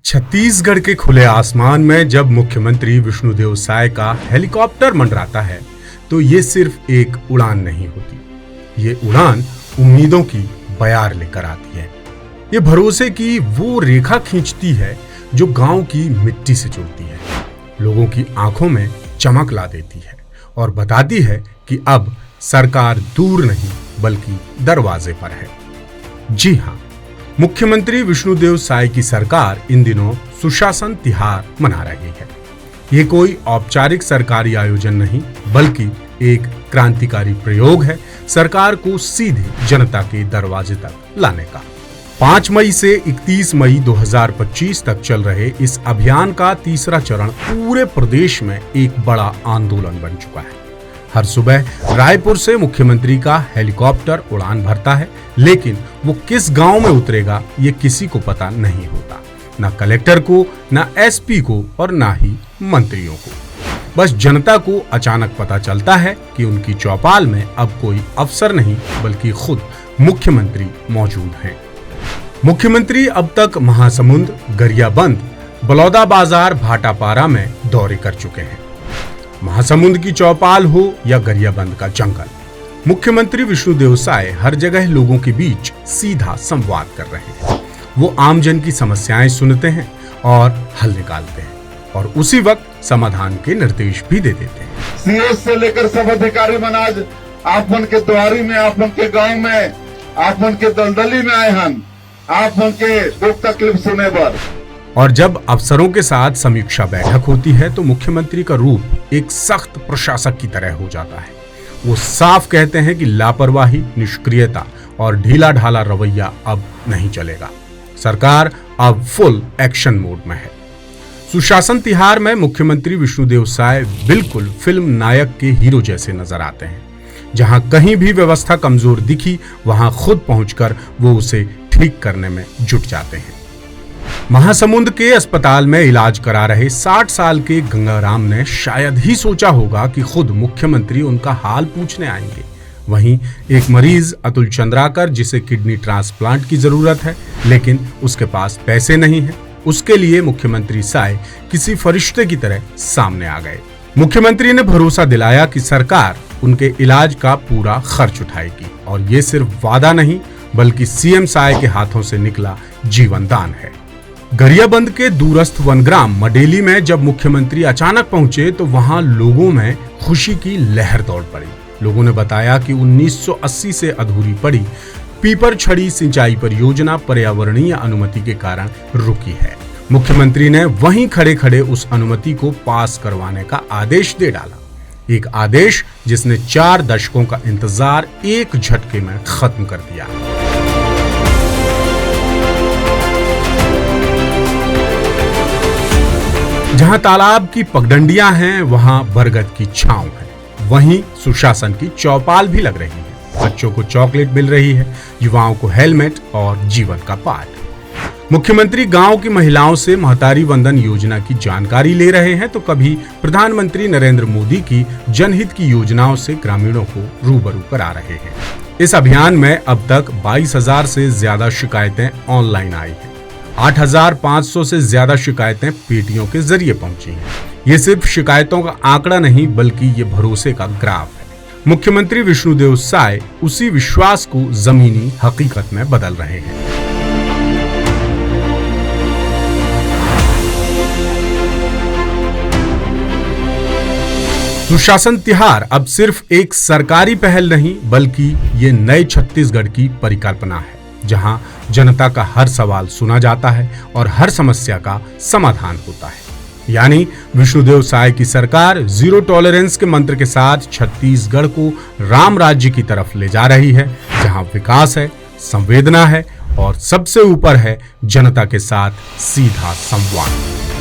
छत्तीसगढ़ के खुले आसमान में जब मुख्यमंत्री विष्णुदेव साय का हेलीकॉप्टर मंडराता है तो ये सिर्फ एक उड़ान नहीं होती। ये उड़ान उम्मीदों की बयार लेकर आती है। ये भरोसे की वो रेखा खींचती है जो गांव की मिट्टी से जुड़ती है, लोगों की आंखों में चमक ला देती है और बताती है कि अब सरकार दूर नहीं बल्कि दरवाजे पर है। जी हाँ, मुख्यमंत्री विष्णुदेव साय की सरकार इन दिनों सुशासन तिहार मना रही है। ये कोई औपचारिक सरकारी आयोजन नहीं बल्कि एक क्रांतिकारी प्रयोग है सरकार को सीधे जनता के दरवाजे तक लाने का। 5 मई से 31 मई 2025 तक चल रहे इस अभियान का तीसरा चरण पूरे प्रदेश में एक बड़ा आंदोलन बन चुका है। हर सुबह रायपुर से मुख्यमंत्री का हेलीकॉप्टर उड़ान भरता है, लेकिन वो किस गांव में उतरेगा ये किसी को पता नहीं होता, ना कलेक्टर को, ना एसपी को और ना ही मंत्रियों को। बस जनता को अचानक पता चलता है कि उनकी चौपाल में अब कोई अफसर नहीं बल्कि खुद मुख्यमंत्री मौजूद हैं। मुख्यमंत्री अब तक महासमुंद, गरियाबंद, बलौदाबाजार, भाटापारा में दौरे कर चुके हैं। महासमुंद की चौपाल हो या गरियाबंद का जंगल, मुख्यमंत्री विष्णुदेव साय हर जगह लोगों के बीच सीधा संवाद कर रहे हैं। वो आमजन की समस्याएं सुनते हैं और हल निकालते हैं और उसी वक्त समाधान के निर्देश भी दे देते हैं। सीएस से लेकर सब अधिकारी मन आज आप मन के द्वारी में, आप मन के गांव में, आप मन के दलदली में आए हैं, आप मन के दुख तकलीफ सुने पर। और जब अफसरों के साथ समीक्षा बैठक होती है तो मुख्यमंत्री का रूप एक सख्त प्रशासक की तरह हो जाता है। वो साफ कहते हैं कि लापरवाही, निष्क्रियता और ढीला ढाला रवैया अब नहीं चलेगा। सरकार अब फुल एक्शन मोड में है। सुशासन तिहार में मुख्यमंत्री विष्णुदेव साय बिल्कुल फिल्म नायक के हीरो जैसे नजर आते हैं। जहां कहीं भी व्यवस्था कमजोर दिखी वहां खुद पहुंचकर वो उसे ठीक करने में जुट जाते हैं। महासमुंद के अस्पताल में इलाज करा रहे 60 साल के गंगाराम ने शायद ही सोचा होगा कि खुद मुख्यमंत्री उनका हाल पूछने आएंगे। वहीं एक मरीज अतुल चंद्राकर, जिसे किडनी ट्रांसप्लांट की जरूरत है लेकिन उसके पास पैसे नहीं है, उसके लिए मुख्यमंत्री साय किसी फरिश्ते की तरह सामने आ गए। मुख्यमंत्री ने भरोसा दिलाया कि सरकार उनके इलाज का पूरा खर्च उठाएगी और ये सिर्फ वादा नहीं बल्कि सीएम साय के हाथों से निकला जीवन दान है। गरियाबंद के दूरस्थ वनग्राम मडेली में जब मुख्यमंत्री अचानक पहुंचे तो वहां लोगों में खुशी की लहर दौड़ पड़ी। लोगों ने बताया कि 1980 से अधूरी पड़ी पीपर छड़ी सिंचाई परियोजना पर्यावरणीय अनुमति के कारण रुकी है। मुख्यमंत्री ने वहीं खड़े खड़े उस अनुमति को पास करवाने का आदेश दे डाला। एक आदेश जिसने 4 दशकों का इंतजार एक झटके में खत्म कर दिया। जहां तालाब की पगडंडियां हैं वहां बरगद की छांव है। वहीं सुशासन की चौपाल भी लग रही है। बच्चों को चॉकलेट मिल रही है, युवाओं को हेलमेट और जीवन का पाठ। मुख्यमंत्री गांव की महिलाओं से महतारी वंदन योजना की जानकारी ले रहे हैं तो कभी प्रधानमंत्री नरेंद्र मोदी की जनहित की योजनाओं से ग्रामीणों को रूबरू करा रहे हैं। इस अभियान में अब तक 22,000 से ज्यादा शिकायतें ऑनलाइन आई हैं। 8,500 से ज्यादा शिकायतें पेटियों के जरिए पहुंची हैं। ये सिर्फ शिकायतों का आंकड़ा नहीं बल्कि ये भरोसे का ग्राफ है। मुख्यमंत्री विष्णुदेव साय उसी विश्वास को जमीनी हकीकत में बदल रहे हैं। सुशासन तिहार अब सिर्फ एक सरकारी पहल नहीं बल्कि ये नए छत्तीसगढ़ की परिकल्पना है, जहां जनता का हर सवाल सुना जाता है और हर समस्या का समाधान होता है। यानी विष्णुदेव साय की सरकार जीरो टॉलरेंस के मंत्र के साथ छत्तीसगढ़ को राम राज्य की तरफ ले जा रही है, जहां विकास है, संवेदना है और सबसे ऊपर है जनता के साथ सीधा संवाद।